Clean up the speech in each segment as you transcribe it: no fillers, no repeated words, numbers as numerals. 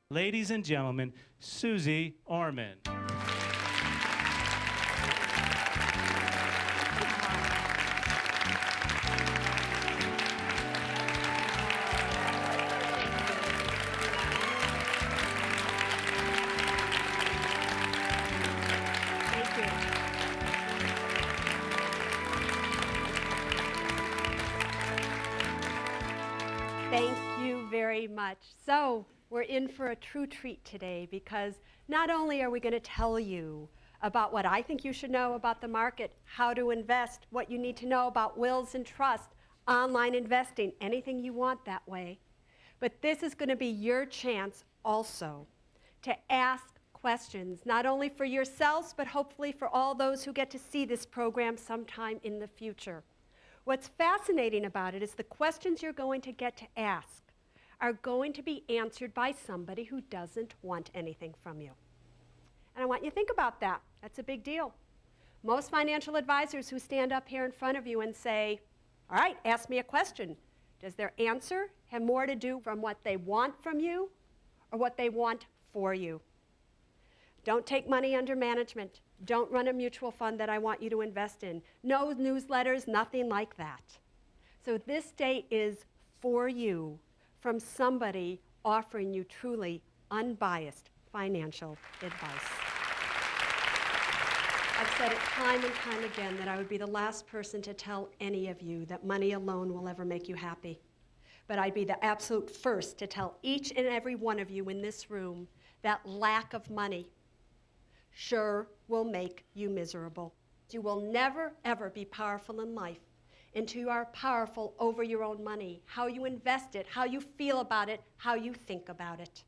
Ladies and gentlemen, Suze Orman. Thank you very much. So we're in for a true treat today because not only are we going to tell you about what I think you should know about the market, how to invest, what you need to know about wills and trust, online investing, anything you want that way, but this is going to be your chance also to ask questions, not only for yourselves, but hopefully for all those who get to see this program sometime in the future. What's fascinating about it is the questions you're going to get to ask are going to be answered by somebody who doesn't want anything from you. And I want you to think about that. That's a big deal. Most financial advisors who stand up here in front of you and say, all right, ask me a question, does their answer have more to do from what they want from you or what they want for you? Don't take money under management. Don't run a mutual fund that I want you to invest in. No newsletters, nothing like that. So this day is for you from somebody offering you truly unbiased financial advice. I've said it time and time again that I would be the last person to tell any of you that money alone will ever make you happy. But I'd be the absolute first to tell each and every one of you in this room that lack of money sure will make you miserable. You will never, ever be powerful in life until you are powerful over your own money, how you invest it, how you feel about it, how you think about it.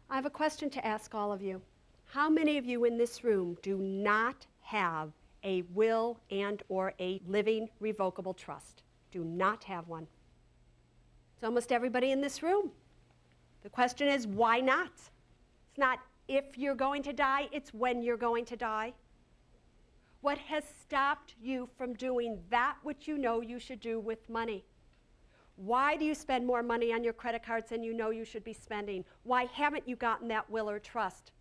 I have a question to ask all of you. How many of you in this room do not have a will and or a living revocable trust? Do not have one. It's almost everybody in this room. The question is, why not? It's not if you're going to die, it's when you're going to die. What has stopped you from doing that which you know you should do with money? Why do you spend more money on your credit cards than you know you should be spending? Why haven't you gotten that will or trust?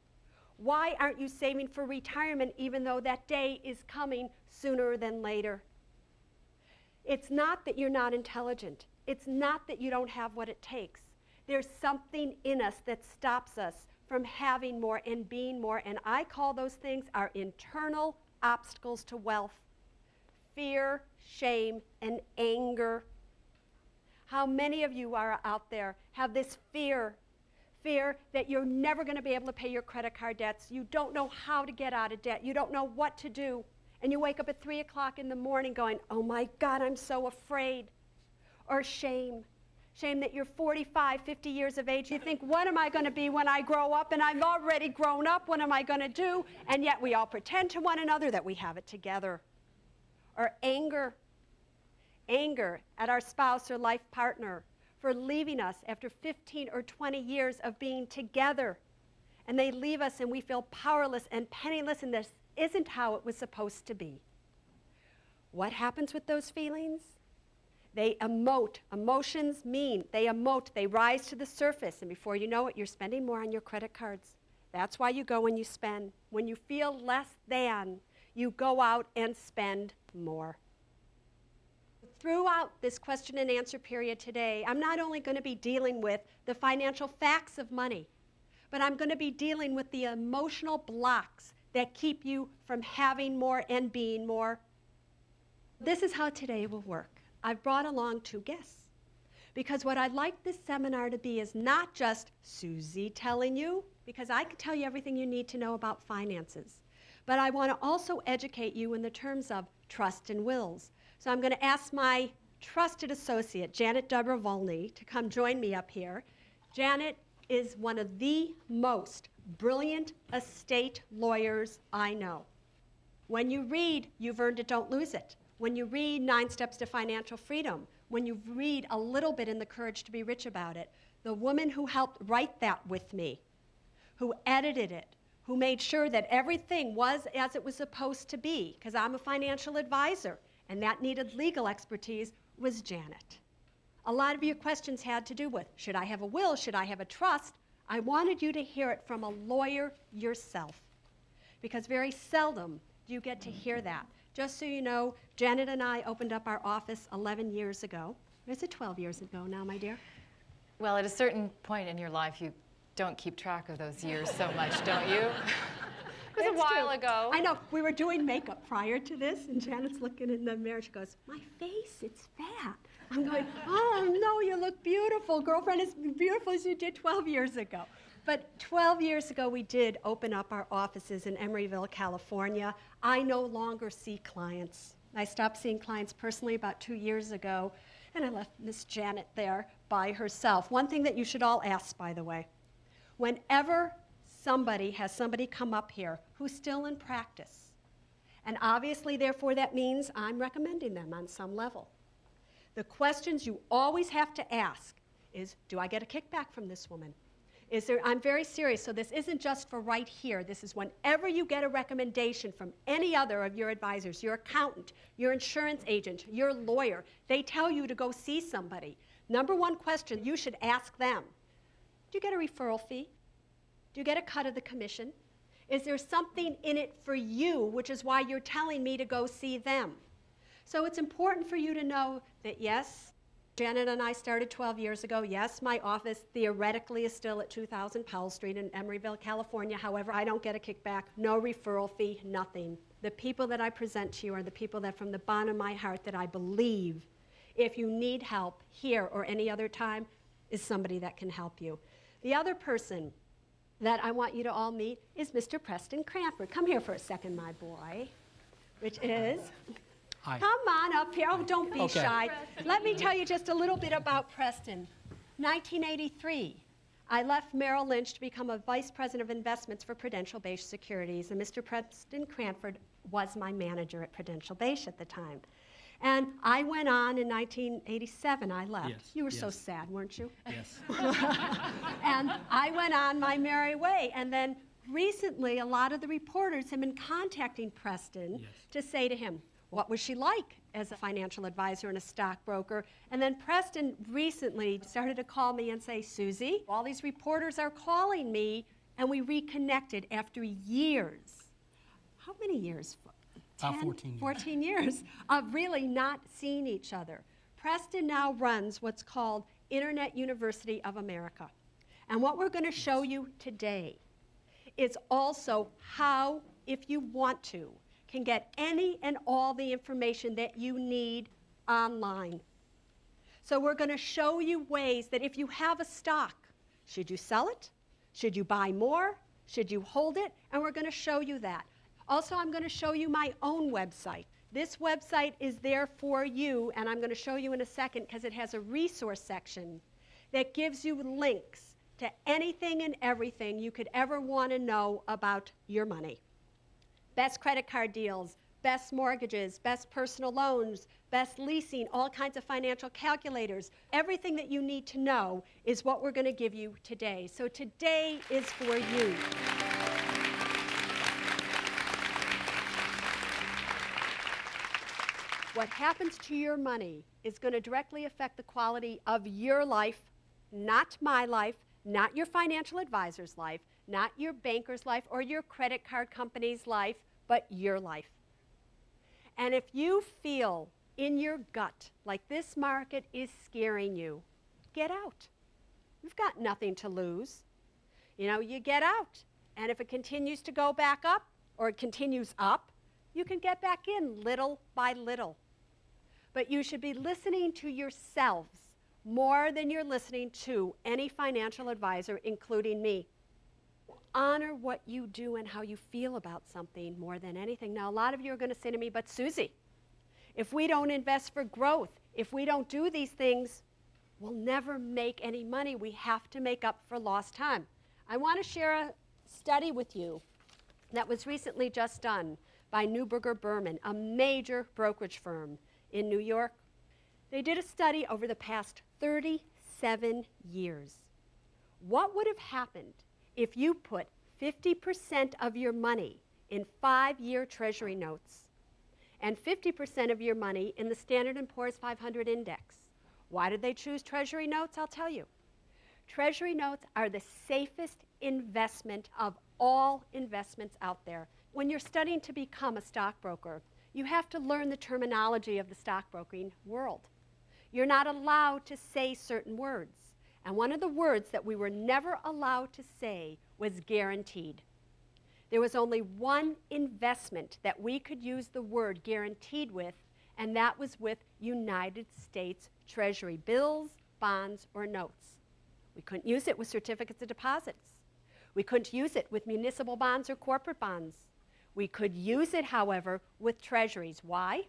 Why aren't you saving for retirement even though that day is coming sooner than later? It's not that you're not intelligent. It's not that you don't have what it takes. There's something in us that stops us from having more and being more, and I call those things our internal obstacles to wealth. Fear, shame, and anger. How many of you are out there have this fear that you're never going to be able to pay your credit card debts, you don't know how to get out of debt, you don't know what to do, and you wake up at 3 o'clock in the morning going, oh my God, I'm so afraid. Or shame. Shame that you're 45, 50 years of age. You think, what am I going to be when I grow up? And I'm already grown up. What am I going to do? And yet we all pretend to one another that we have it together. Or anger. Anger at our spouse or life partner for leaving us after 15 or 20 years of being together. And they leave us and we feel powerless and penniless, and this isn't how it was supposed to be. What happens with those feelings? They emote. Emotions mean they emote. They rise to the surface, and before you know it, you're spending more on your credit cards. That's why you go and you spend. When you feel less than, you go out and spend more. Throughout this question and answer period today, I'm not only going to be dealing with the financial facts of money, but I'm going to be dealing with the emotional blocks that keep you from having more and being more. This is how today will work. I've brought along 2 guests because what I'd like this seminar to be is not just Suze telling you, because I can tell you everything you need to know about finances, but I want to also educate you in the terms of trust and wills. So I'm going to ask my trusted associate, Janet Dobrovolny, to come join me up here. Janet is one of the most brilliant estate lawyers I know. When you read You've Earned It, Don't Lose It, when you read 9 Steps to Financial Freedom, when you read a little bit in The Courage to Be Rich about it, the woman who helped write that with me, who edited it, who made sure that everything was as it was supposed to be, because I'm a financial advisor, and that needed legal expertise, was Janet. A lot of your questions had to do with, should I have a will? Should I have a trust? I wanted you to hear it from a lawyer yourself, because very seldom do you get to hear that. Just so you know, Janet and I opened up our office 11 years ago. Is it 12 years ago now, my dear? Well, at a certain point in your life, you don't keep track of those years so much, don't you? It was a while ago. I know. We were doing makeup prior to this, and Janet's looking in the mirror. She goes, my face, it's fat. I'm going, oh, no, you look beautiful. Girlfriend, as beautiful as you did 12 years ago. But 12 years ago, we did open up our offices in Emeryville, California. I no longer see clients. I stopped seeing clients personally about 2 years ago, and I left Miss Janet there by herself. One thing that you should all ask, by the way, whenever somebody has somebody come up here who's still in practice, and obviously, therefore, that means I'm recommending them on some level. The questions you always have to ask is, do I get a kickback from this woman? I'm very serious, so this isn't just for right here. This is whenever you get a recommendation from any other of your advisors, your accountant, your insurance agent, your lawyer, they tell you to go see somebody. Number one question you should ask them, do you get a referral fee? Do you get a cut of the commission? Is there something in it for you, which is why you're telling me to go see them? So it's important for you to know that, yes, Janet and I started 12 years ago. Yes, my office theoretically is still at 2000 Powell Street in Emeryville, California. However, I don't get a kickback, no referral fee, nothing. The people that I present to you are the people that from the bottom of my heart that I believe, if you need help here or any other time, is somebody that can help you. The other person that I want you to all meet is Mr. Preston Cranford. Come here for a second, my boy, which is... Hi. Come on up here. Oh, don't be shy. Let me tell you just a little bit about Preston. 1983, I left Merrill Lynch to become a vice president of investments for Prudential-based securities, and Mr. Preston Cranford was my manager at Prudential-based at the time. And I went on in 1987, I left. Yes, You were yes. so sad, weren't you? Yes. And I went on my merry way. And then recently, a lot of the reporters have been contacting Preston to say to him, what was she like as a financial advisor and a stockbroker? And then Preston recently started to call me and say, Susie, all these reporters are calling me, and we reconnected after years. How many years? 10? 14 years. 14 years of really not seeing each other. Preston now runs what's called Internet University of America. And what we're going to show you today is also how, if you want to, can get any and all the information that you need online. So we're going to show you ways that if you have a stock, should you sell it? Should you buy more? Should you hold it? And we're going to show you that. Also, I'm going to show you my own website. This website is there for you, and I'm going to show you in a second because it has a resource section that gives you links to anything and everything you could ever want to know about your money. Best credit card deals, best mortgages, best personal loans, best leasing, all kinds of financial calculators. Everything that you need to know is what we're going to give you today. So today is for you. What happens to your money is going to directly affect the quality of your life, not my life, not your financial advisor's life, not your banker's life or your credit card company's life, but your life. And if you feel in your gut like this market is scaring you, get out. You've got nothing to lose. You know, you get out. And if it continues to go back up or it continues up, you can get back in little by little. But you should be listening to yourselves more than you're listening to any financial advisor, including me. Honor what you do and how you feel about something more than anything. Now, a lot of you are going to say to me, but Susie, if we don't invest for growth, if we don't do these things, we'll never make any money. We have to make up for lost time. I want to share a study with you that was recently just done by Neuberger Berman, a major brokerage firm in New York. They did a study over the past 37 years. What would have happened if you put 50% of your money in 5-year Treasury notes and 50% of your money in the Standard & Poor's 500 index? Why did they choose Treasury notes? I'll tell you. Treasury notes are the safest investment of all investments out there. When you're studying to become a stockbroker, you have to learn the terminology of the stockbroking world. You're not allowed to say certain words. And one of the words that we were never allowed to say was guaranteed. There was only one investment that we could use the word guaranteed with, and that was with United States Treasury bills, bonds, or notes. We couldn't use it with certificates of deposits. We couldn't use it with municipal bonds or corporate bonds. We could use it, however, with treasuries. Why?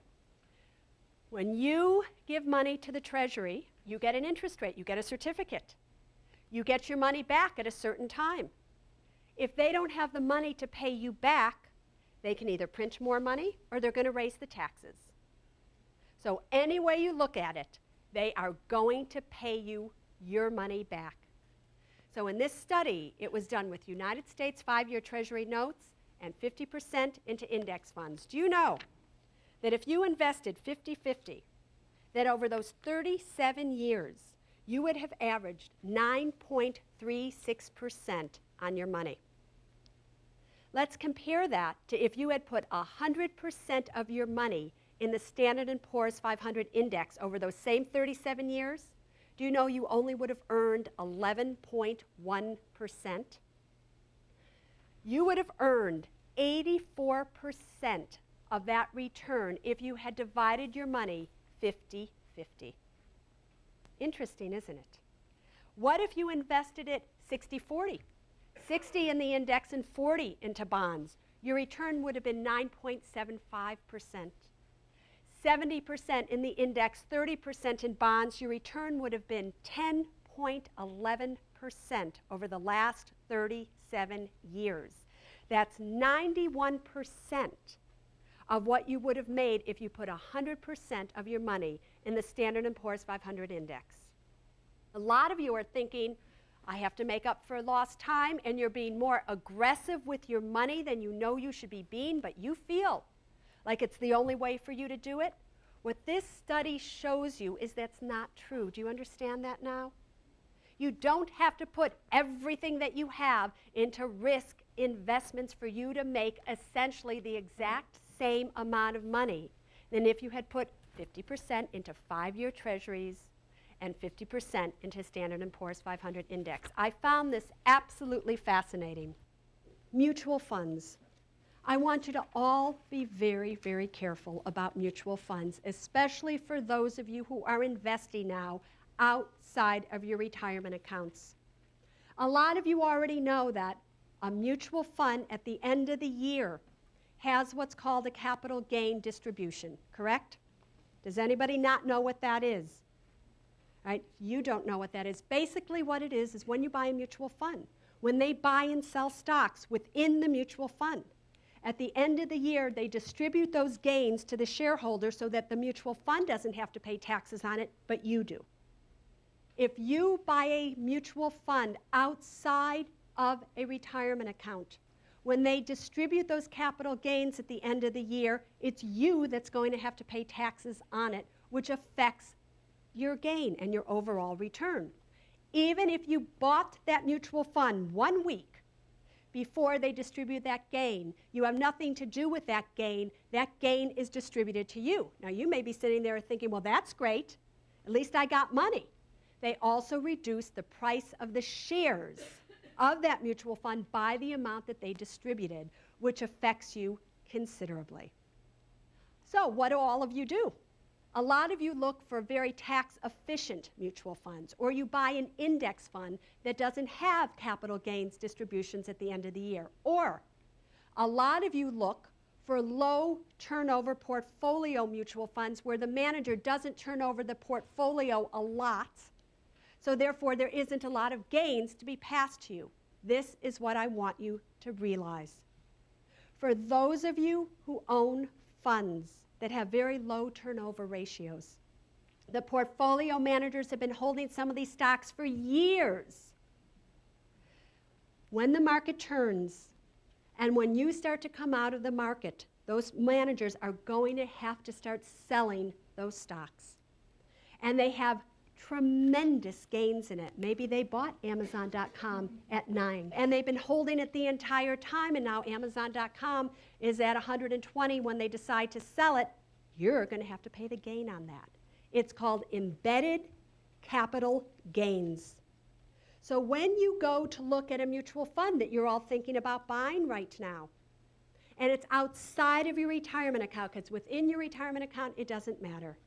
When you give money to the Treasury, you get an interest rate, you get a certificate. You get your money back at a certain time. If they don't have the money to pay you back, they can either print more money or they're going to raise the taxes. So any way you look at it, they are going to pay you your money back. So in this study, it was done with United States 5-year Treasury notes and 50% into index funds. Do you know that if you invested 50-50, that over those 37 years, you would have averaged 9.36% on your money? Let's compare that to if you had put 100% of your money in the Standard & Poor's 500 index over those same 37 years. Do you know you only would have earned 11.1%? You would have earned 84% of that return if you had divided your money 50-50. Interesting, isn't it? What if you invested it 60-40? 60 in the index and 40 into bonds. Your return would have been 9.75%. 70% in the index, 30% in bonds, your return would have been 10.11% over the last 37 years. That's 91% of what you would have made if you put 100% of your money in the Standard & Poor's 500 index. A lot of you are thinking, I have to make up for lost time, and you're being more aggressive with your money than you know you should be being, but you feel like it's the only way for you to do it. What this study shows you is that's not true. Do you understand that now? You don't have to put everything that you have into risk investments for you to make essentially the exact same amount of money than if you had put 50% into 5-year treasuries and 50% into Standard & Poor's 500 index. I found this absolutely fascinating. Mutual funds. I want you to all be very, very careful about mutual funds, especially for those of you who are investing now outside of your retirement accounts. A lot of you already know that a mutual fund at the end of the year has what's called a capital gain distribution, correct? Does anybody not know what that is? Right? You don't know what that is. Basically what it is when you buy a mutual fund, when they buy and sell stocks within the mutual fund, at the end of the year, they distribute those gains to the shareholder so that the mutual fund doesn't have to pay taxes on it, but you do. If you buy a mutual fund outside of a retirement account, when they distribute those capital gains at the end of the year, it's you that's going to have to pay taxes on it, which affects your gain and your overall return. Even if you bought that mutual fund 1 week before they distribute that gain, you have nothing to do with that gain. That gain is distributed to you. Now, you may be sitting there thinking, well, that's great. At least I got money. They also reduce the price of the shares of that mutual fund by the amount that they distributed, which affects you considerably. So what do all of you do? A lot of you look for very tax-efficient mutual funds, or you buy an index fund that doesn't have capital gains distributions at the end of the year. Or a lot of you look for low turnover portfolio mutual funds where the manager doesn't turn over the portfolio a lot, so therefore there isn't a lot of gains to be passed to you. This is what I want you to realize. For those of you who own funds that have very low turnover ratios, the portfolio managers have been holding some of these stocks for years. When the market turns and when you start to come out of the market, those managers are going to have to start selling those stocks. And they have tremendous gains in it. Maybe they bought Amazon.com at 9, and they've been holding it the entire time, and now Amazon.com is at 120 when they decide to sell it. You're going to have to pay the gain on that. It's called embedded capital gains. So when you go to look at a mutual fund that you're all thinking about buying right now, and it's outside of your retirement account, because within your retirement account, it doesn't matter,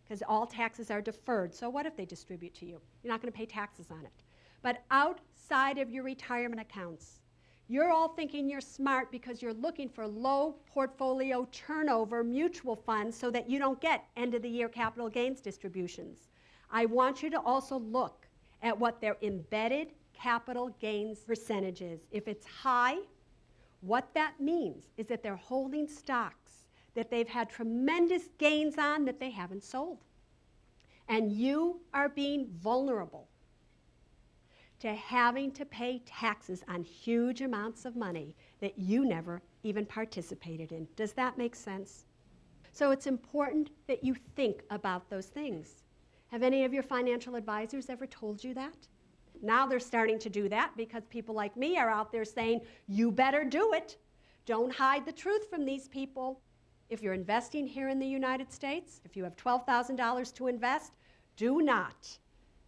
because all taxes are deferred. So what if they distribute to you? You're not going to pay taxes on it. But outside of your retirement accounts, you're all thinking you're smart because you're looking for low portfolio turnover mutual funds so that you don't get end-of-the-year capital gains distributions. I want you to also look at what their embedded capital gains percentage is. If it's high, what that means is that they're holding stocks that they've had tremendous gains on that they haven't sold. And you are being vulnerable to having to pay taxes on huge amounts of money that you never even participated in. Does that make sense? So it's important that you think about those things. Have any of your financial advisors ever told you that? Now they're starting to do that because people like me are out there saying, you better do it. Don't hide the truth from these people. If you're investing here in the United States, if you have $12,000 to invest, do not,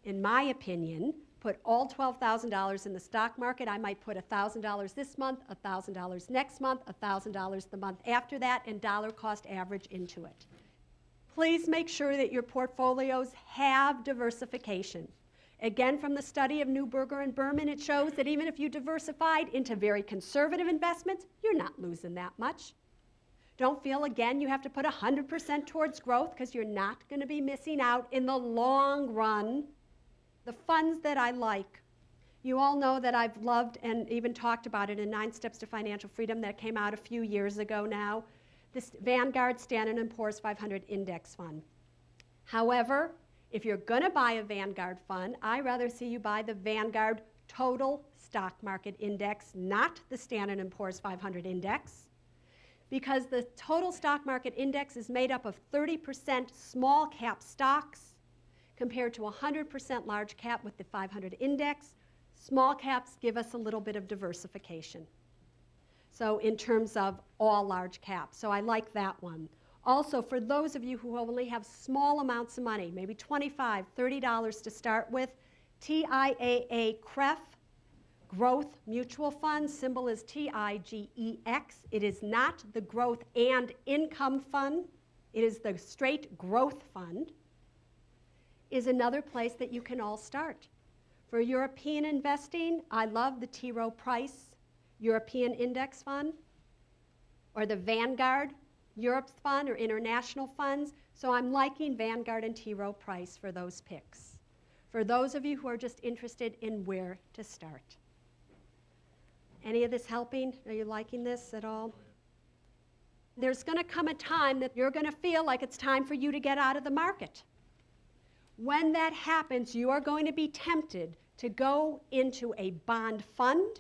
in my opinion, put all $12,000 in the stock market. I might put $1,000 this month, $1,000 next month, $1,000 the month after that, and dollar cost average into it. Please make sure that your portfolios have diversification. Again, from the study of Neuberger and Berman, it shows that even if you diversified into very conservative investments, you're not losing that much. Don't feel, again, you have to put 100% towards growth because you're not going to be missing out in the long run. The funds that I like, you all know that I've loved and even talked about it in 9 Steps to Financial Freedom that came out a few years ago now, this Vanguard Standard & Poor's 500 Index Fund. However, if you're going to buy a Vanguard fund, I'd rather see you buy the Vanguard Total Stock Market Index, not the Standard & Poor's 500 Index, because the Total Stock Market Index is made up of 30% small cap stocks compared to 100% large cap with the 500 Index. Small caps give us a little bit of diversification. So in terms of all large caps, so I like that one. Also, for those of you who only have small amounts of money, maybe $25, $30 to start with, TIAA CREF, Growth Mutual Fund, symbol is TIGEX. It is not the Growth and Income Fund. It is the straight Growth Fund, is another place that you can all start. For European investing, I love the T. Rowe Price European Index Fund, or the Vanguard Europe Fund, or international funds. So I'm liking Vanguard and T. Rowe Price for those picks. For those of you who are just interested in where to start. Any of this helping? Are you liking this at all? There's going to come a time that you're going to feel like it's time for you to get out of the market. When that happens, you are going to be tempted to go into a bond fund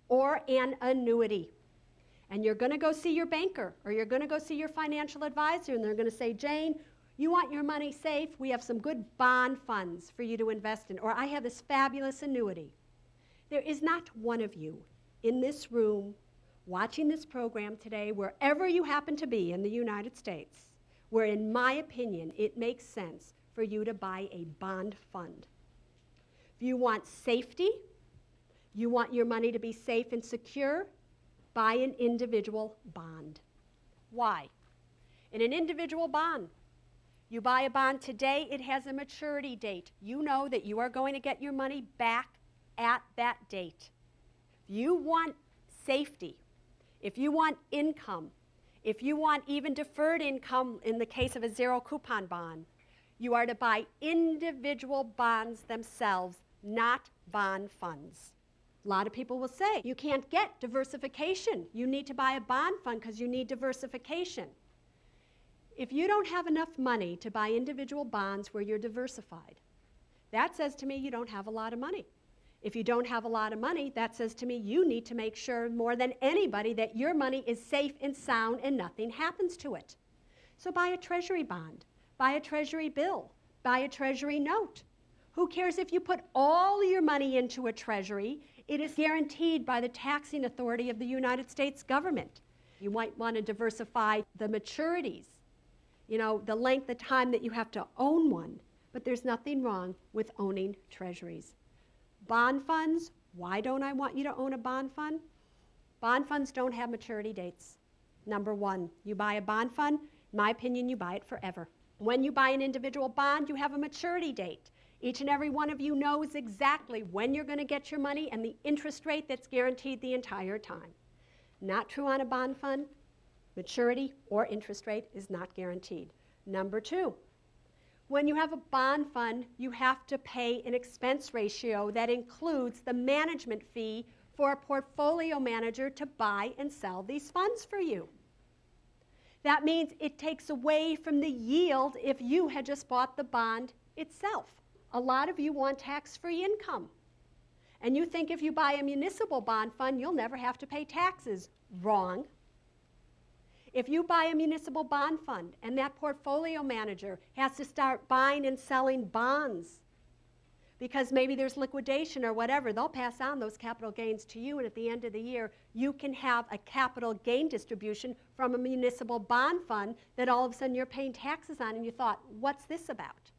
or an annuity. And you're going to go see your banker, or you're going to go see your financial advisor, and they're going to say, Jane, you want your money safe? We have some good bond funds for you to invest in, or I have this fabulous annuity. There is not one of you in this room watching this program today, wherever you happen to be in the United States, where, in my opinion, it makes sense for you to buy a bond fund. If you want safety, you want your money to be safe and secure, buy an individual bond. Why? In an individual bond, you buy a bond today, it has a maturity date. You know that you are going to get your money back at that date. If you want safety, if you want income, if you want even deferred income in the case of a zero coupon bond, you are to buy individual bonds themselves, not bond funds. A lot of people will say, you can't get diversification. You need to buy a bond fund because you need diversification. If you don't have enough money to buy individual bonds where you're diversified, that says to me you don't have a lot of money. If you don't have a lot of money, that says to me you need to make sure more than anybody that your money is safe and sound and nothing happens to it. So buy a treasury bond, buy a treasury bill, Buy a treasury note. Who cares if you put all your money into a treasury? It is guaranteed by the taxing authority of the United States government. You might want to diversify the maturities, the length of time that you have to own one. But there's nothing wrong with owning treasuries. Bond funds, why don't I want you to own a bond fund? Bond funds don't have maturity dates. Number one, you buy a bond fund, in my opinion, you buy it forever. When you buy an individual bond, you have a maturity date. Each and every one of you knows exactly when you're going to get your money and the interest rate that's guaranteed the entire time. Not true on a bond fund. Maturity or interest rate is not guaranteed. Number two, when you have a bond fund, you have to pay an expense ratio that includes the management fee for a portfolio manager to buy and sell these funds for you. That means it takes away from the yield if you had just bought the bond itself. A lot of you want tax-free income. And you think if you buy a municipal bond fund, you'll never have to pay taxes. Wrong. If you buy a municipal bond fund and that portfolio manager has to start buying and selling bonds because maybe there's liquidation or whatever, they'll pass on those capital gains to you, and at the end of the year, you can have a capital gain distribution from a municipal bond fund that all of a sudden you're paying taxes on, and you thought, what's this about?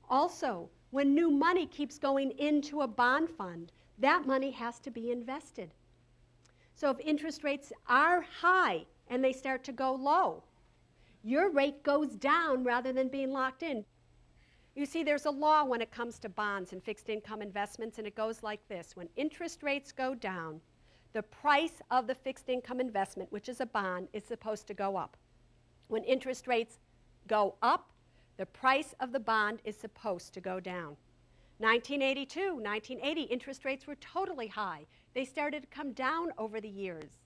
Also, when new money keeps going into a bond fund, that money has to be invested. So if interest rates are high and they start to go low, your rate goes down rather than being locked in. You see, there's a law when it comes to bonds and fixed income investments, and it goes like this. When interest rates go down, the price of the fixed income investment, which is a bond, is supposed to go up. When interest rates go up, the price of the bond is supposed to go down. 1980, interest rates were totally high. They started to come down over the years.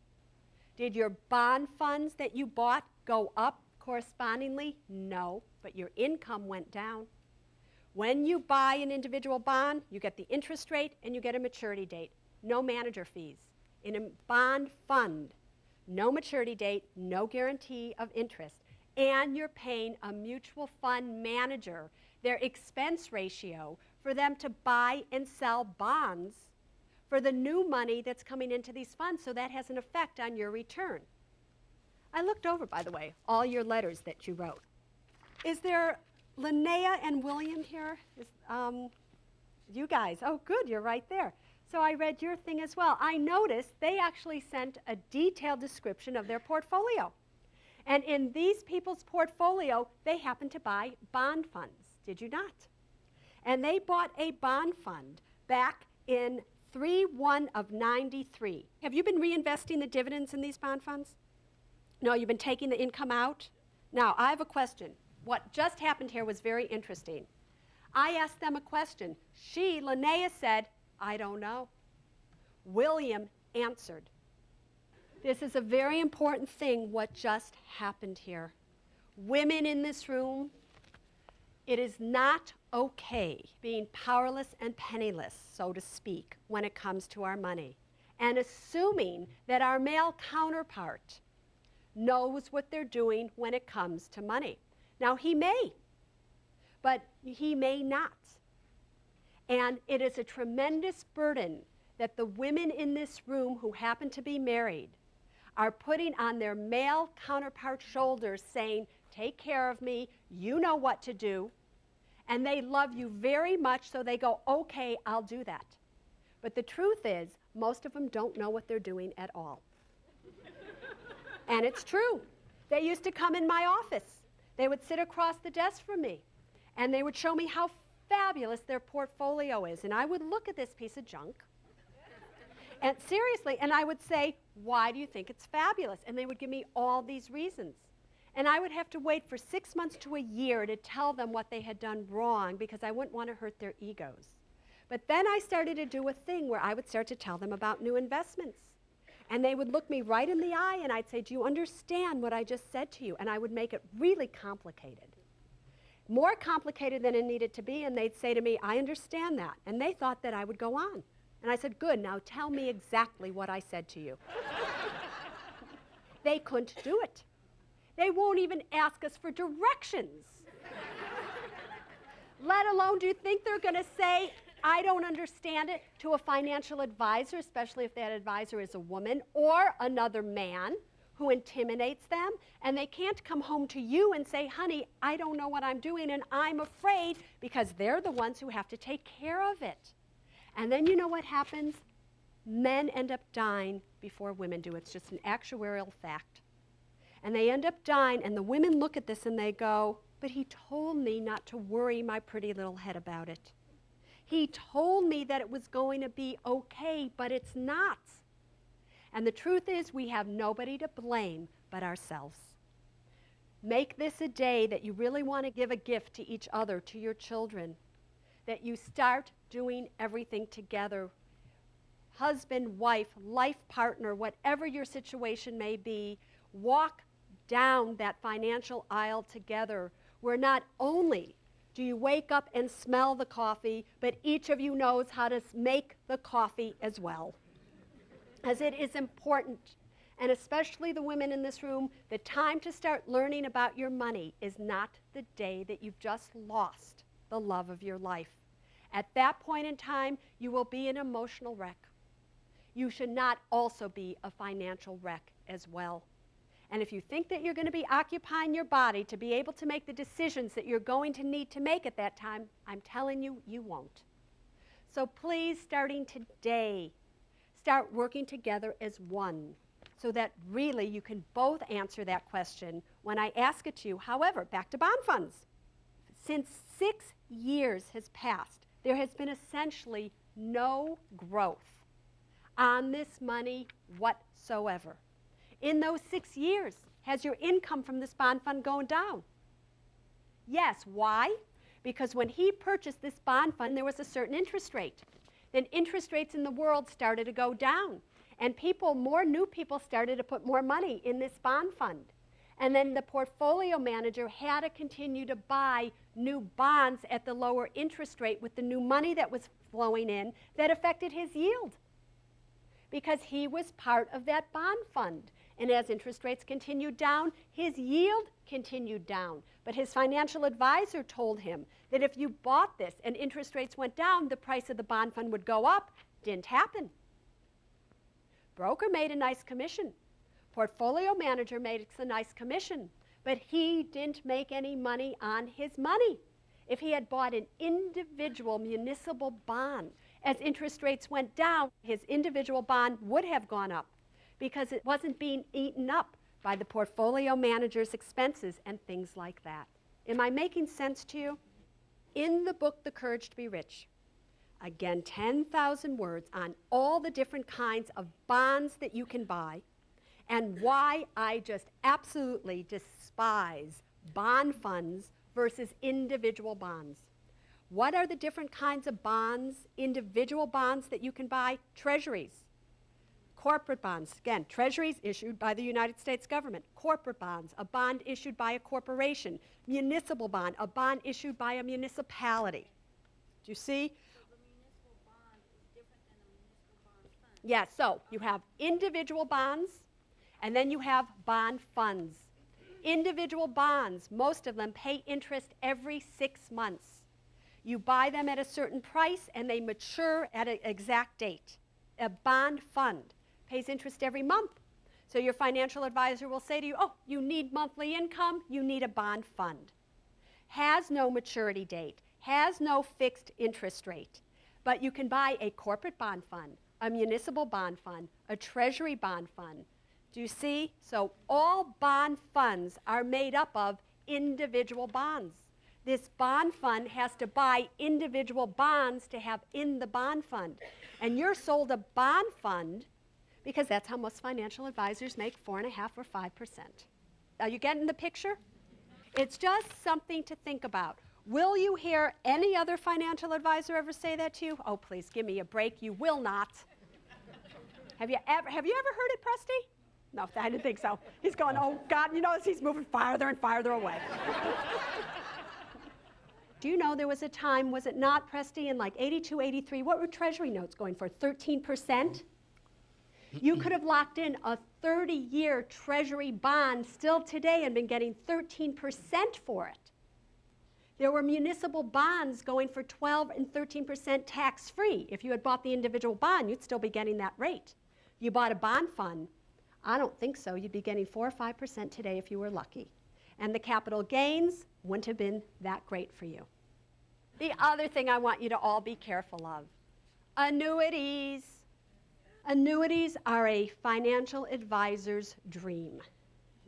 Did your bond funds that you bought go up correspondingly? No, but your income went down. When you buy an individual bond, you get the interest rate and you get a maturity date. No manager fees. In a bond fund, no maturity date, no guarantee of interest. And you're paying a mutual fund manager their expense ratio for them to buy and sell bonds for the new money that's coming into these funds, so that has an effect on your return. I looked over, by the way, all your letters that you wrote. Is there Linnea and William here? You guys, oh good, you're right there. So I read your thing as well. I noticed they actually sent a detailed description of their portfolio. And in these people's portfolio, they happened to buy bond funds, did you not? And they bought a bond fund back in 3/1 of 93. Have you been reinvesting the dividends in these bond funds? No, you've been taking the income out? Now, I have a question. What just happened here was very interesting. I asked them a question. Linnea said, I don't know. William answered. This is a very important thing, what just happened here. Women in this room, it is not okay being powerless and penniless, so to speak, when it comes to our money, and assuming that our male counterpart knows what they're doing when it comes to money. Now, he may, but he may not. And it is a tremendous burden that the women in this room who happen to be married are putting on their male counterpart's shoulders, saying, take care of me, you know what to do. And they love you very much, so they go, okay, I'll do that. But the truth is, most of them don't know what they're doing at all. And it's true. They used to come in my office. They would sit across the desk from me, and they would show me how fabulous their portfolio is. And I would look at this piece of junk, and seriously, and I would say, why do you think it's fabulous? And they would give me all these reasons. And I would have to wait for 6 months to a year to tell them what they had done wrong, because I wouldn't want to hurt their egos. But then I started to do a thing where I would start to tell them about new investments. And they would look me right in the eye, and I'd say, do you understand what I just said to you? And I would make it really complicated. More complicated than it needed to be, and they'd say to me, I understand that. And they thought that I would go on. And I said, good, now tell me exactly what I said to you. They couldn't do it. They won't even ask us for directions. Let alone, do you think they're going to say, I don't understand it, to a financial advisor, especially if that advisor is a woman or another man who intimidates them, and they can't come home to you and say, honey, I don't know what I'm doing and I'm afraid, because they're the ones who have to take care of it. And then you know what happens? Men end up dying before women do. It's just an actuarial fact. And they end up dying, and the women look at this and they go, but he told me not to worry my pretty little head about it. He told me that it was going to be okay, but it's not. And the truth is, we have nobody to blame but ourselves. Make this a day that you really want to give a gift to each other, to your children, that you start doing everything together. Husband, wife, life partner, whatever your situation may be, walk down that financial aisle together, where not only do you wake up and smell the coffee, but each of you knows how to make the coffee as well. As it is important, and especially the women in this room, the time to start learning about your money is not the day that you've just lost the love of your life. At that point in time, you will be an emotional wreck. You should not also be a financial wreck as well. And if you think that you're going to be occupying your body to be able to make the decisions that you're going to need to make at that time, I'm telling you, you won't. So please, starting today, start working together as one, so that really you can both answer that question when I ask it to you. However, back to bond funds. Since 6 years has passed, there has been essentially no growth on this money whatsoever. In those 6 years, has your income from this bond fund gone down? Yes. Why? Because when he purchased this bond fund, there was a certain interest rate. Then interest rates in the world started to go down. And more new people started to put more money in this bond fund. And then the portfolio manager had to continue to buy new bonds at the lower interest rate with the new money that was flowing in that affected his yield, because he was part of that bond fund. And as interest rates continued down, his yield continued down. But his financial advisor told him that if you bought this and interest rates went down, the price of the bond fund would go up. Didn't happen. Broker made a nice commission. Portfolio manager made a nice commission. But he didn't make any money on his money. If he had bought an individual municipal bond, as interest rates went down, his individual bond would have gone up, because it wasn't being eaten up by the portfolio manager's expenses and things like that. Am I making sense to you? In the book, The Courage to Be Rich, again, 10,000 words on all the different kinds of bonds that you can buy, and why I just absolutely despise bond funds versus individual bonds. What are the different kinds of bonds, individual bonds that you can buy? Treasuries. Corporate bonds, again, treasuries issued by the United States government. Corporate bonds, a bond issued by a corporation. Municipal bond, a bond issued by a municipality. Do you see? So the municipal bond is different than a municipal bond fund? Yeah, so you have individual bonds, and then you have bond funds. Individual bonds, most of them pay interest every 6 months. You buy them at a certain price, and they mature at an exact date. A bond fund pays interest every month. So your financial advisor will say to you, oh, you need monthly income, you need a bond fund. Has no maturity date, has no fixed interest rate, but you can buy a corporate bond fund, a municipal bond fund, a treasury bond fund. Do you see? So all bond funds are made up of individual bonds. This bond fund has to buy individual bonds to have in the bond fund. And you're sold a bond fund because that's how most financial advisors make 4.5% or 5%. Are you getting the picture? It's just something to think about. Will you hear any other financial advisor ever say that to you? Oh, please, give me a break. You will not. Have you ever heard it, Presty? No, I didn't think so. He's going, oh, God, you notice he's moving farther and farther away. Do you know there was a time, was it not, Presty, in like 82, 83, what were Treasury notes going for, 13%? You could have locked in a 30-year Treasury bond still today and been getting 13% for it. There were municipal bonds going for 12 and 13% tax-free. If you had bought the individual bond, you'd still be getting that rate. You bought a bond fund, I don't think so. You'd be getting 4 or 5% today if you were lucky. And the capital gains wouldn't have been that great for you. The other thing I want you to all be careful of, annuities. Annuities are a financial advisor's dream.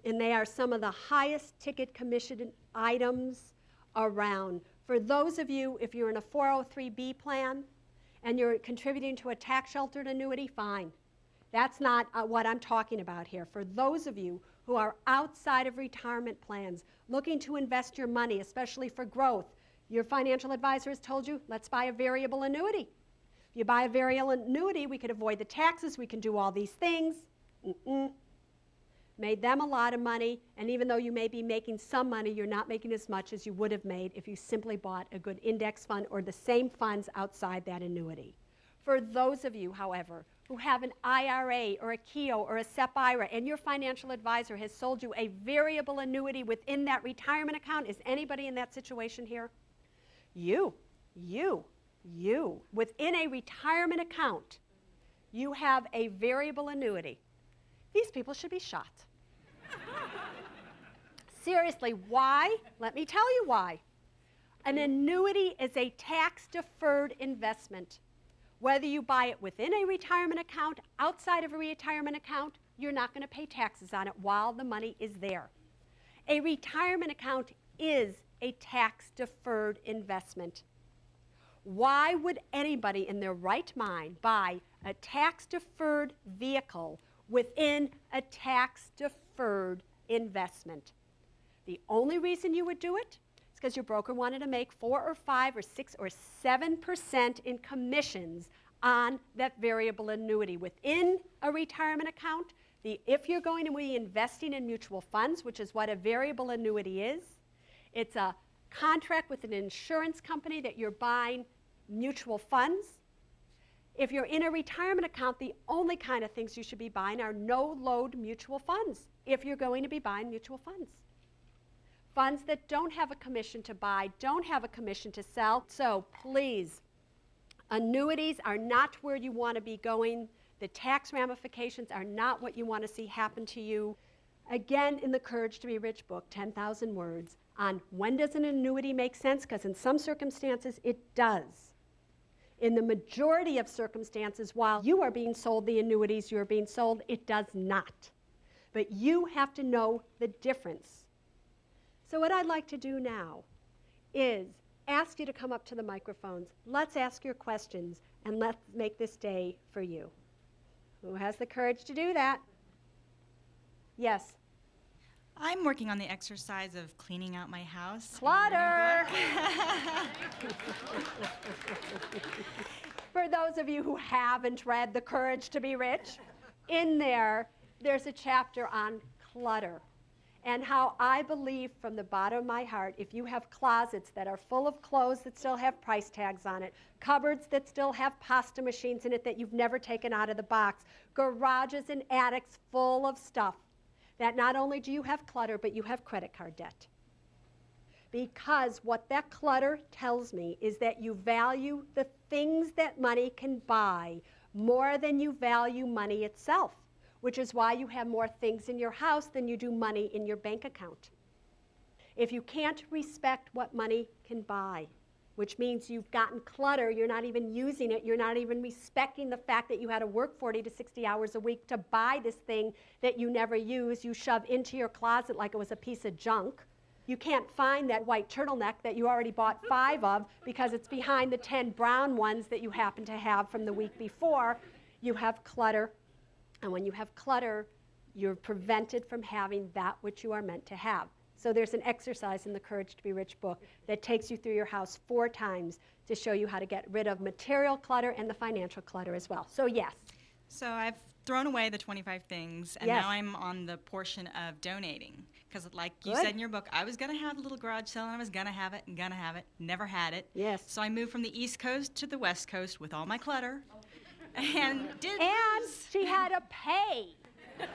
And they are some of the highest ticket commission items around. For those of you, if you're in a 403B plan and you're contributing to a tax-sheltered annuity, fine. That's not what I'm talking about here. For those of you who are outside of retirement plans, looking to invest your money, especially for growth, your financial advisor has told you, let's buy a variable annuity. If you buy a variable annuity, we could avoid the taxes, we can do all these things. Made them a lot of money, and even though you may be making some money, you're not making as much as you would have made if you simply bought a good index fund or the same funds outside that annuity. For those of you, however, who have an IRA or a KEO or a SEP IRA, and your financial advisor has sold you a variable annuity within that retirement account, is anybody in that situation here? You, within a retirement account, you have a variable annuity. These people should be shot. Seriously, why? Let me tell you why. An annuity is a tax-deferred investment. Whether you buy it within a retirement account, outside of a retirement account, you're not going to pay taxes on it while the money is there. A retirement account is a tax-deferred investment. Why would anybody in their right mind buy a tax-deferred vehicle within a tax-deferred investment? The only reason you would do it is because your broker wanted to make 4 or 5 or 6 or 7% in commissions on that variable annuity. Within a retirement account, if you're going to be investing in mutual funds, which is what a variable annuity is, it's a contract with an insurance company that you're buying mutual funds. If you're in a retirement account, the only kind of things you should be buying are no-load mutual funds if you're going to be buying mutual funds. Funds that don't have a commission to buy, don't have a commission to sell. So please, annuities are not where you want to be going. The tax ramifications are not what you want to see happen to you. Again, in the Courage to be Rich book, 10,000 words, on when does an annuity make sense, because in some circumstances it does. In the majority of circumstances, while you are being sold the annuities you are being sold, it does not. But you have to know the difference. So what I'd like to do now is ask you to come up to the microphones. Let's ask your questions, and let's make this day for you. Who has the courage to do that? Yes. I'm working on the exercise of cleaning out my house. Clutter! For those of you who haven't read The Courage to be Rich, in there's a chapter on clutter. And how I believe from the bottom of my heart, if you have closets that are full of clothes that still have price tags on it, cupboards that still have pasta machines in it that you've never taken out of the box, garages and attics full of stuff, that not only do you have clutter, but you have credit card debt. Because what that clutter tells me is that you value the things that money can buy more than you value money itself, which is why you have more things in your house than you do money in your bank account. If you can't respect what money can buy, which means you've gotten clutter, you're not even using it, you're not even respecting the fact that you had to work 40 to 60 hours a week to buy this thing that you never use, you shove into your closet like it was a piece of junk. You can't find that white turtleneck that you already bought 5 of because it's behind the 10 brown ones that you happen to have from the week before. You have clutter. And when you have clutter, you're prevented from having that which you are meant to have. So there's an exercise in the Courage to be Rich book that takes you through your house 4 times to show you how to get rid of material clutter and the financial clutter as well. So yes. So I've thrown away the 25 things, and Yes. now I'm on the portion of donating. Because like you Good. said in your book, I was going to have a little garage sale, and I was going to have it, never had it. Yes. So I moved from the East Coast to the West Coast with all my clutter. And did And she had to pay. No,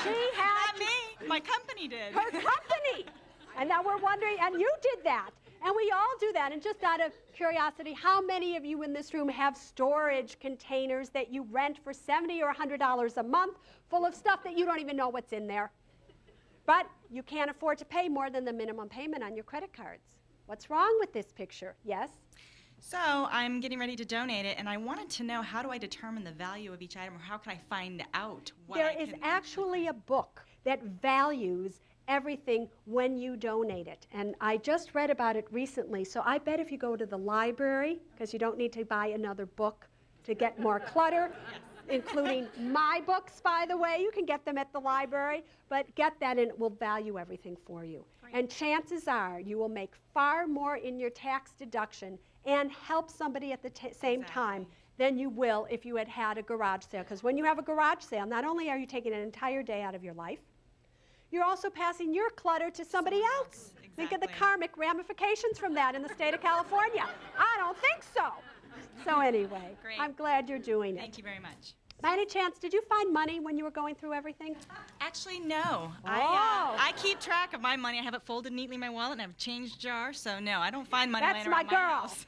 She had not me. My company did. her company. And now we're wondering, and you did that. And we all do that. And just out of curiosity, how many of you in this room have storage containers that you rent for $70 or $100 a month full of stuff that you don't even know what's in there? But you can't afford to pay more than the minimum payment on your credit cards. What's wrong with this picture? Yes? So I'm getting ready to donate it, and I wanted to know, how do I determine the value of each item, or how can I find out what There I is can actually a book that values everything when you donate it. And I just read about it recently, so I bet if you go to the library, because you don't need to buy another book to get more clutter, including my books, by the way, you can get them at the library, but get that and it will value everything for you. And chances are you will make far more in your tax deduction and help somebody at the same time than you will if you had had a garage sale. Because when you have a garage sale, not only are you taking an entire day out of your life, you're also passing your clutter to somebody else. Exactly. Think of the karmic ramifications from that in the state of California. I don't think so. So anyway, Great. I'm glad you're doing it. Thank you very much. By any chance, did you find money when you were going through everything? Actually, no. Oh. I keep track of my money. I have it folded neatly in my wallet, and I have a change jar. So no, I don't find money That's laying around my girl. house.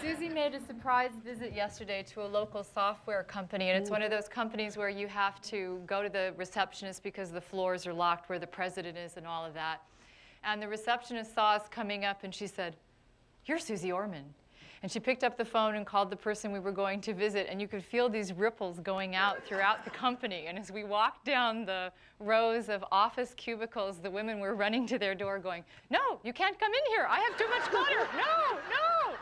Susie made a surprise visit yesterday to a local software company, and it's one of those companies where you have to go to the receptionist because the floors are locked where the president is and all of that. And the receptionist saw us coming up, and she said, "You're Suze Orman." And she picked up the phone and called the person we were going to visit, and you could feel these ripples going out throughout the company. And as we walked down the rows of office cubicles, the women were running to their door going, "No, you can't come in here. I have too much clutter. No, no."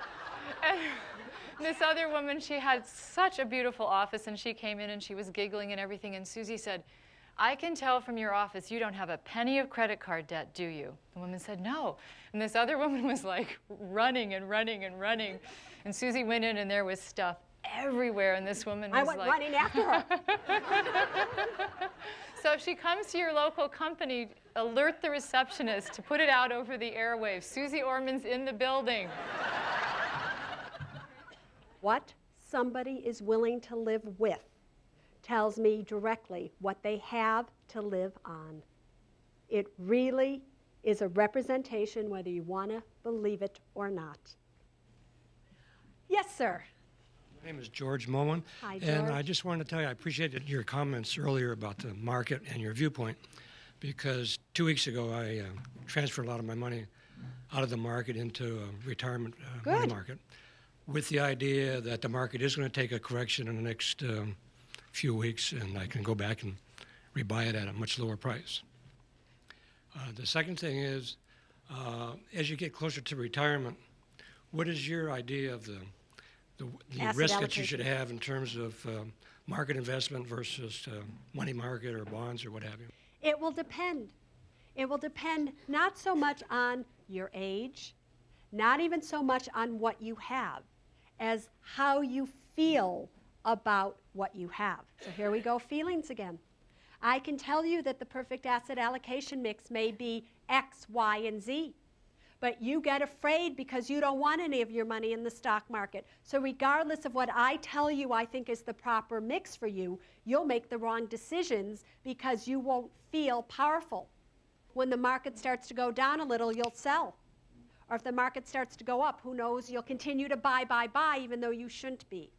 And this other woman, she had such a beautiful office, and she came in and she was giggling and everything. And Susie said, "I can tell from your office you don't have a penny of credit card debt, do you?" The woman said, "No." And this other woman was like running and running and running. And Susie went in and there was stuff everywhere. And this woman was I went running after her. So if she comes to your local company, alert the receptionist to put it out over the airwaves. Suze Orman's in the building. What somebody is willing to live with tells me directly what they have to live on. It really is a representation whether you want to believe it or not. Yes, sir. My name is George Moen. Hi, And George. I just wanted to tell you, I appreciated your comments earlier about the market and your viewpoint, because 2 weeks ago I transferred a lot of my money out of the market into a retirement money Good. market, with the idea that the market is going to take a correction in the next few weeks, and I can go back and rebuy it at a much lower price. The second thing is, as you get closer to retirement, what is your idea of the Asset risk that you should allocation. have in terms of market investment versus money market or bonds or what have you? It will depend. It will depend not so much on your age, not even so much on what you have, as how you feel about what you have. So here we go, feelings again. I can tell you that the perfect asset allocation mix may be X, Y, and Z. But you get afraid because you don't want any of your money in the stock market. So regardless of what I tell you I think is the proper mix for you, you'll make the wrong decisions because you won't feel powerful. When the market starts to go down a little, you'll sell. Or if the market starts to go up, who knows, you'll continue to buy, even though you shouldn't be.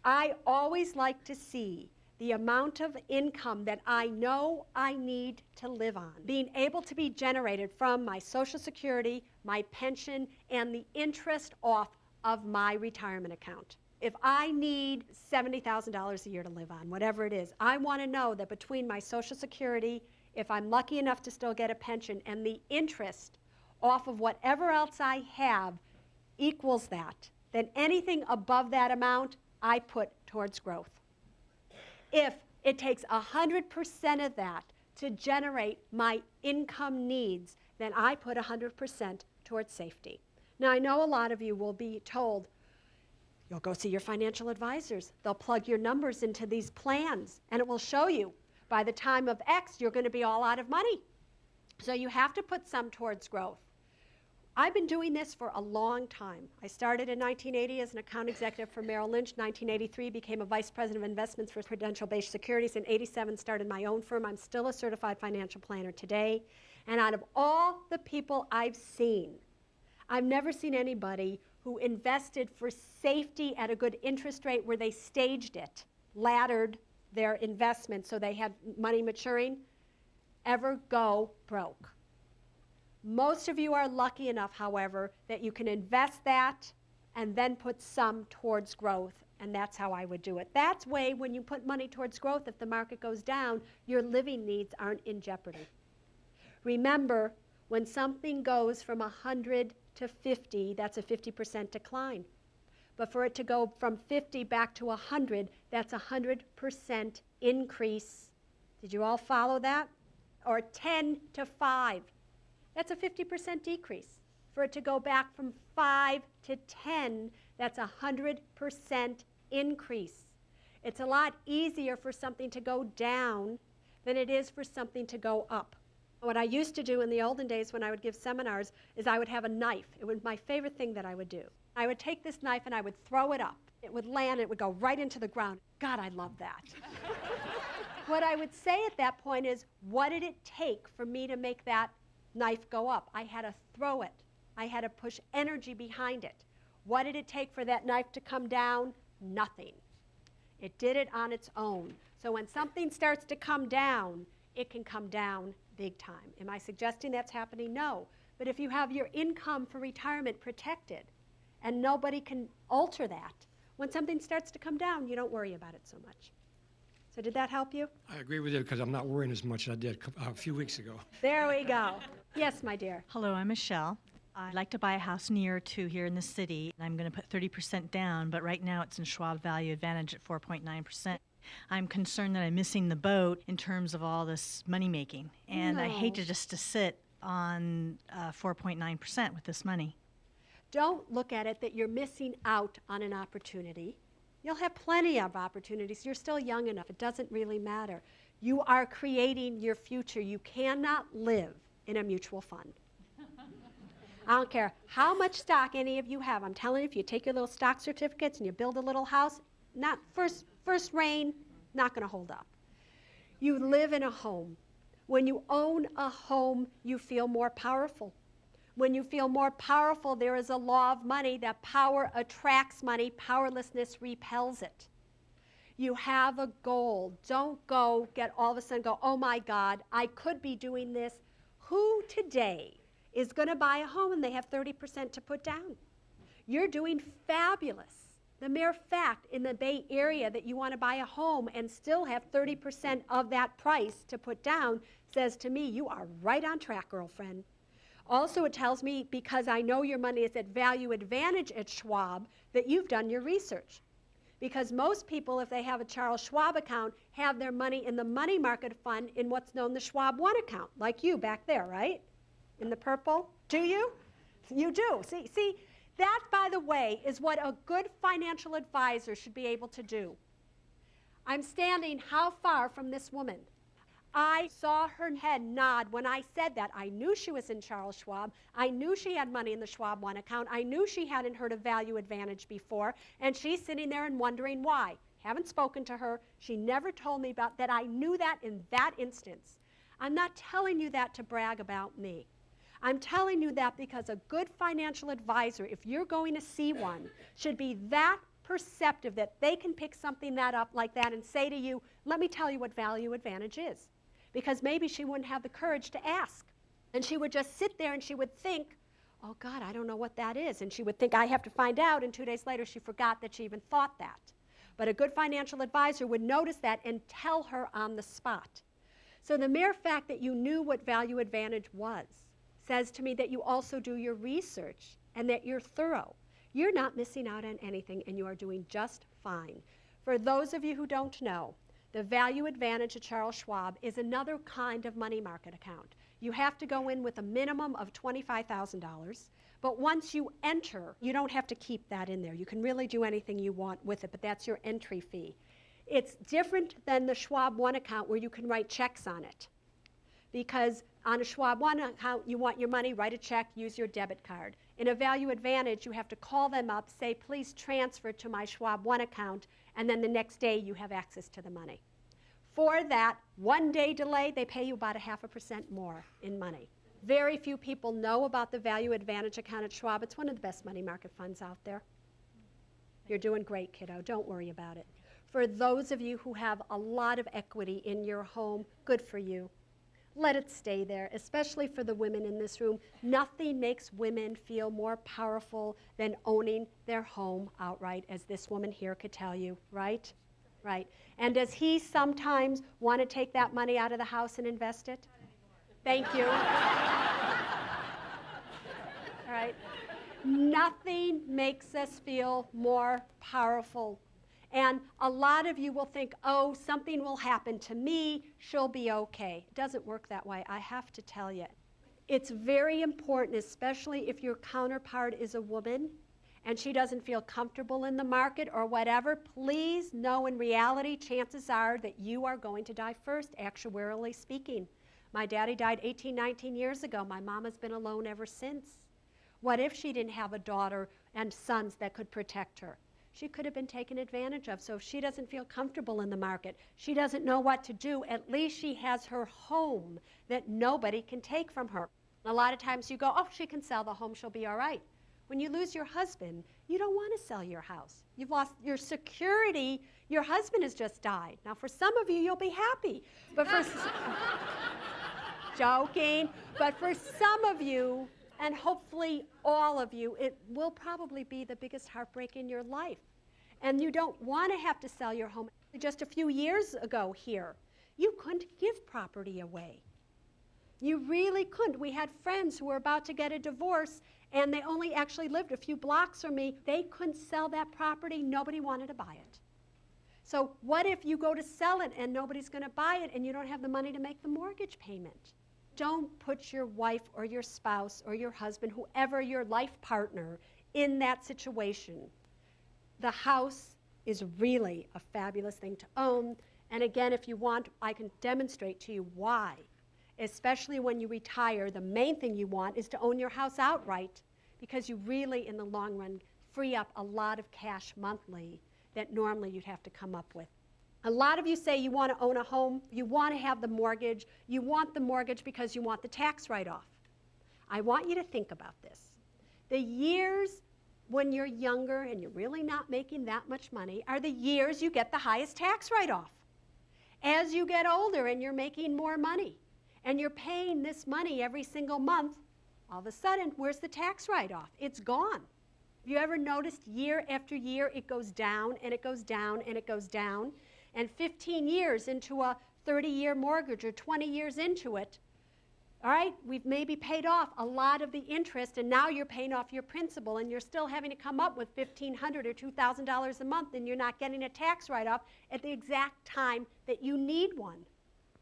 I always like to see the amount of income that I know I need to live on being able to be generated from my Social Security, my pension, and the interest off of my retirement account. If I need $70,000 a year to live on, whatever it is, I want to know that between my Social Security, if I'm lucky enough to still get a pension, and the interest off of whatever else I have equals that, then anything above that amount I put towards growth. If it takes 100% of that to generate my income needs, then I put 100% towards safety. Now, I know a lot of you will be told, you'll go see your financial advisors. They'll plug your numbers into these plans, and it will show you by the time of X, you're going to be all out of money. So you have to put some towards growth. I've been doing this for a long time. I started in 1980 as an account executive for Merrill Lynch. 1983 became a vice president of investments for Prudential-based securities. In 87 started my own firm. I'm still a certified financial planner today. And out of all the people I've seen, I've never seen anybody who invested for safety at a good interest rate where they staged it, laddered their investment so they had money maturing, ever go broke. Most of you are lucky enough, however, that you can invest that and then put some towards growth, and that's how I would do it. That's way when you put money towards growth, if the market goes down, your living needs aren't in jeopardy. Remember, when something goes from 100 to 50, that's a 50% decline. But for it to go from 50 back to 100, that's a 100% increase. Did you all follow that? Or 10 to 5. That's a 50% decrease. For it to go back from 5 to 10, that's a 100% increase. It's a lot easier for something to go down than it is for something to go up. What I used to do in the olden days when I would give seminars is I would have a knife. It was my favorite thing that I would do. I would take this knife and I would throw it up. It would land, it would go right into the ground. God, I love that. What I would say at that point is, what did it take for me to make that knife go up? I had to throw it. I had to push energy behind it. What did it take for that knife to come down? Nothing. It did it on its own. So when something starts to come down, it can come down big time. Am I suggesting that's happening? No. But if you have your income for retirement protected and nobody can alter that, when something starts to come down, you don't worry about it so much. So did that help you? I agree with you because I'm not worrying as much as I did a few weeks ago. There we go. Yes, my dear. Hello, I'm Michelle. I'd like to buy a house near to here in the city. I'm going to put 30% down, but right now it's in Schwab Value Advantage at 4.9%. I'm concerned that I'm missing the boat in terms of all this money making, and I hate to just to sit on 4.9% with this money. Don't look at it that you're missing out on an opportunity. You'll have plenty of opportunities. You're still young enough. It doesn't really matter. You are creating your future. You cannot live in a mutual fund. I don't care how much stock any of you have. I'm telling you, if you take your little stock certificates and you build a little house, not first rain, not going to hold up. You live in a home. When you own a home, you feel more powerful. When you feel more powerful, there is a law of money that power attracts money, powerlessness repels it. You have a goal. Don't go get all of a sudden go, oh my God, I could be doing this. Who today is going to buy a home and they have 30% to put down? You're doing fabulous. The mere fact in the Bay Area that you want to buy a home and still have 30% of that price to put down says to me, you are right on track, girlfriend. Also, it tells me, because I know your money is at Value Advantage at Schwab, that you've done your research. Because most people, if they have a Charles Schwab account, have their money in the money market fund in what's known the Schwab One account, like you back there, right? In the purple. Do you? You do. See, that, by the way, is what a good financial advisor should be able to do. I'm standing how far from this woman? I saw her head nod when I said that. I knew she was in Charles Schwab. I knew she had money in the Schwab One account. I knew she hadn't heard of Value Advantage before, and she's sitting there and wondering why. Haven't spoken to her. She never told me about that. I knew that in that instance. I'm not telling you that to brag about me. I'm telling you that because a good financial advisor, if you're going to see one, should be that perceptive that they can pick something that up like that and say to you, let me tell you what Value Advantage is. Because maybe she wouldn't have the courage to ask. And she would just sit there and she would think, oh God, I don't know what that is. And she would think, I have to find out. And 2 days later, she forgot that she even thought that. But a good financial advisor would notice that and tell her on the spot. So the mere fact that you knew what Value Advantage was says to me that you also do your research and that you're thorough. You're not missing out on anything, and you are doing just fine. For those of you who don't know, the Value Advantage at Charles Schwab is another kind of money market account. You have to go in with a minimum of $25,000, but once you enter, you don't have to keep that in there. You can really do anything you want with it, but that's your entry fee. It's different than the Schwab One account where you can write checks on it, because On a Schwab One account, you want your money, write a check, use your debit card. In a Value Advantage, you have to call them up, say, please transfer to my Schwab One account, and then the next day you have access to the money. For that 1 day delay, they pay you about 0.5% more in money. Very few people know about the Value Advantage account at Schwab. It's one of the best money market funds out there. You're doing great, kiddo. Don't worry about it. For those of you who have a lot of equity in your home, good for you. Let it stay there, especially for the women in this room. Nothing makes women feel more powerful than owning their home outright, as this woman here could tell you, right? Right. And does he sometimes want to take that money out of the house and invest it? Thank you. All right. Nothing makes us feel more powerful. And a lot of you will think, oh, something will happen to me, she'll be okay. It doesn't work that way, I have to tell you. It's very important, especially if your counterpart is a woman and she doesn't feel comfortable in the market or whatever, please know in reality, chances are that you are going to die first, actuarially speaking. My daddy died 18, 19 years ago. My mom has been alone ever since. What if she didn't have a daughter and sons that could protect her? She could have been taken advantage of. So if she doesn't feel comfortable in the market, she doesn't know what to do, at least she has her home that nobody can take from her. A lot of times you go, oh, she can sell the home, she'll be all right. When you lose your husband, you don't want to sell your house. You've lost your security. Your husband has just died. Now, for some of you, you'll be happy. But for joking. But for some of you, and hopefully all of you, it will probably be the biggest heartbreak in your life. And you don't want to have to sell your home. Just a few years ago here, you couldn't give property away. You really couldn't. We had friends who were about to get a divorce, and they only actually lived a few blocks from me. They couldn't sell that property. Nobody wanted to buy it. So what if you go to sell it and nobody's going to buy it and you don't have the money to make the mortgage payment? Don't put your wife or your spouse or your husband, whoever your life partner, in that situation. The house is really a fabulous thing to own. And again, if you want, I can demonstrate to you why. Especially when you retire, the main thing you want is to own your house outright, because you really, in the long run, free up a lot of cash monthly that normally you'd have to come up with. A lot of you say you want to own a home, you want to have the mortgage, you want the mortgage because you want the tax write-off. I want you to think about this. The years when you're younger and you're really not making that much money are the years you get the highest tax write-off. As you get older and you're making more money, and you're paying this money every single month, all of a sudden, where's the tax write-off? It's gone. Have you ever noticed year after year it goes down and it goes down and it goes down? And 15 years into a 30-year mortgage or 20 years into it, all right, we've maybe paid off a lot of the interest, and now you're paying off your principal, and you're still having to come up with $1,500 or $2,000 a month, and you're not getting a tax write-off at the exact time that you need one.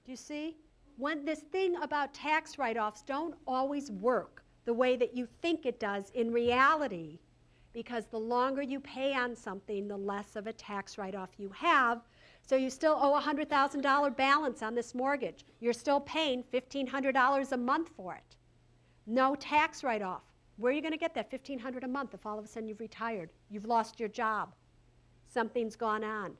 Do you see? When this thing about tax write-offs don't always work the way that you think it does in reality, because the longer you pay on something, the less of a tax write-off you have. So you still owe a $100,000 balance on this mortgage. You're still paying $1,500 a month for it. No tax write-off. Where are you going to get that $1,500 a month if all of a sudden you've retired? You've lost your job. Something's gone on.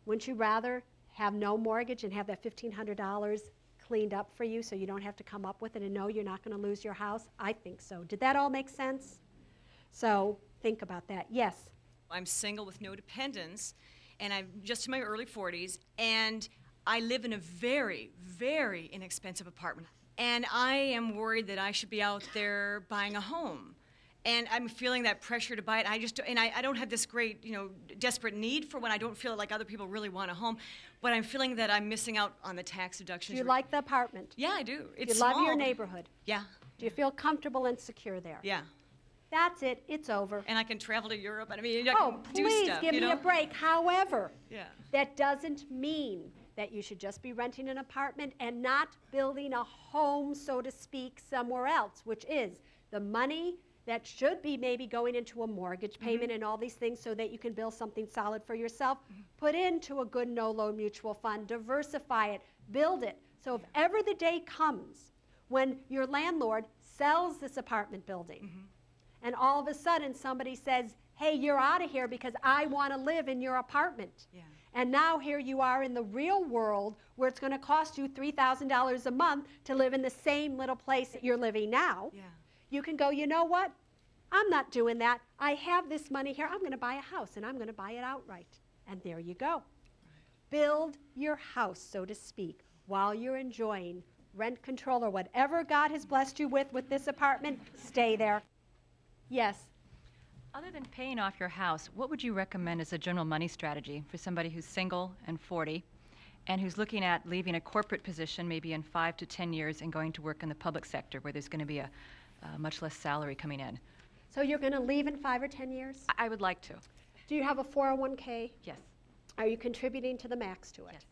Wouldn't you rather have no mortgage and have that $1,500 cleaned up for you so you don't have to come up with it and know you're not going to lose your house? I think so. Did that all make sense? So think about that. Yes? I'm single with no dependents, and I'm just in my early 40s, and I live in a very, very inexpensive apartment. And I am worried that I should be out there buying a home. And I'm feeling that pressure to buy it. I don't have this great, desperate need for one. I don't feel like other people really want a home, but I'm feeling that I'm missing out on the tax deductions. Do you like the apartment? Yeah, I do. It's you love small. your neighborhood? Yeah. Do you feel comfortable and secure there? Yeah. That's it. It's over. And I can travel to Europe. I mean, I Oh, can do please stuff, give me a break. However, Yeah. that doesn't mean that you should just be renting an apartment and not building a home, so to speak, somewhere else, which is the money that should be maybe going into a mortgage payment and all these things so that you can build something solid for yourself. Put into a good no-loan mutual fund, diversify it, build it. So if ever the day comes when your landlord sells this apartment building. And all of a sudden somebody says, hey, you're out of here because I want to live in your apartment. Yeah. And now here you are in the real world where it's going to cost you $3,000 a month to live in the same little place that you're living now. Yeah. You can go, you know what? I'm not doing that. I have this money here. I'm going to buy a house, and I'm going to buy it outright. And there you go. Build your house, so to speak, while you're enjoying rent control or whatever God has blessed you with this apartment. Stay there. Yes. Other than paying off your house, what would you recommend as a general money strategy for somebody who's single and 40 and who's looking at leaving a corporate position maybe in 5 to 10 years and going to work in the public sector where there's going to be a much less salary coming in? So you're going to leave in 5 or 10 years? I would like to. Do you have a 401k? Yes. Are you contributing to the max to it? Yes.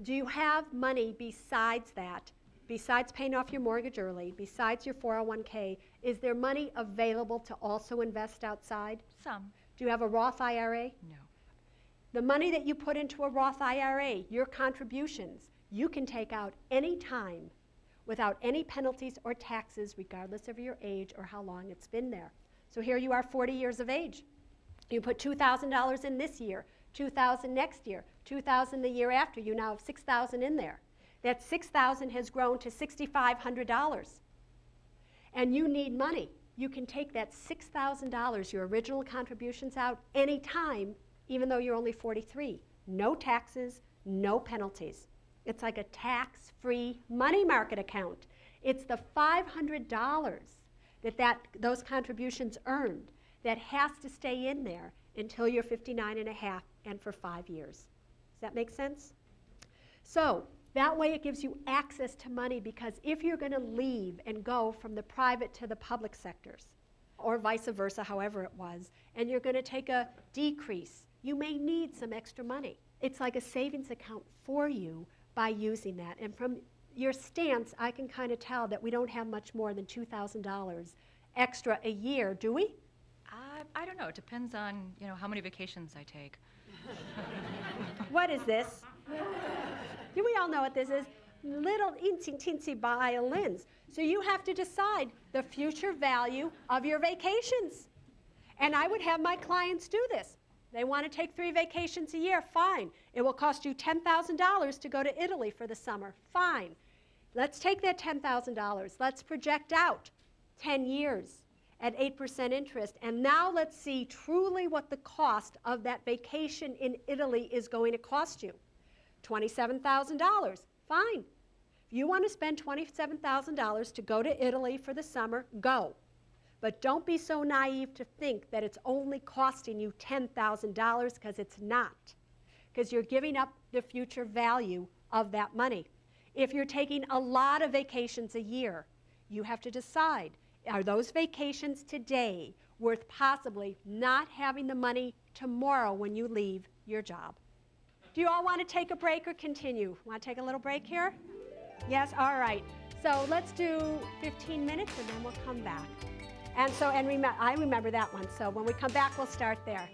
Do you have money besides that, besides paying off your mortgage early, besides your 401k, is there money available to also invest outside? Some. Do you have a Roth IRA? No. The money that you put into a Roth IRA, your contributions, you can take out any time without any penalties or taxes, regardless of your age or how long it's been there. So here you are, 40 years of age. You put $2,000 in this year, $2,000 next year, $2,000 the year after. You now have $6,000 in there. That $6,000 has grown to $6,500. And you need money. You can take that $6,000, your original contributions, out anytime, even though you're only 43. No taxes, no penalties. It's like a tax-free money market account. It's the $500 that those contributions earned that has to stay in there until you're 59 and a half and for 5 years. Does that make sense? So that way it gives you access to money, because if you're going to leave and go from the private to the public sectors, or vice versa, however it was, and you're going to take a decrease, you may need some extra money. It's like a savings account for you by using that. And from your stance, I can kind of tell that we don't have much more than $2,000 extra a year, do we? I don't know. It depends on, how many vacations I take. What is this? Do we all know what this is? Little teensy violins. So you have to decide the future value of your vacations. And I would have my clients do this. They want to take 3 vacations a year, fine. It will cost you $10,000 to go to Italy for the summer, fine. Let's take that $10,000. Let's project out 10 years at 8% interest. And now let's see truly what the cost of that vacation in Italy is going to cost you. $27,000, fine. If you want to spend $27,000 to go to Italy for the summer, go. But don't be so naive to think that it's only costing you $10,000, because it's not. Because you're giving up the future value of that money. If you're taking a lot of vacations a year, you have to decide, are those vacations today worth possibly not having the money tomorrow when you leave your job? Do you all want to take a break or continue? Want to take a little break here? Yes? All right. So let's do 15 minutes and then we'll come back. And I remember that one. So when we come back, we'll start there.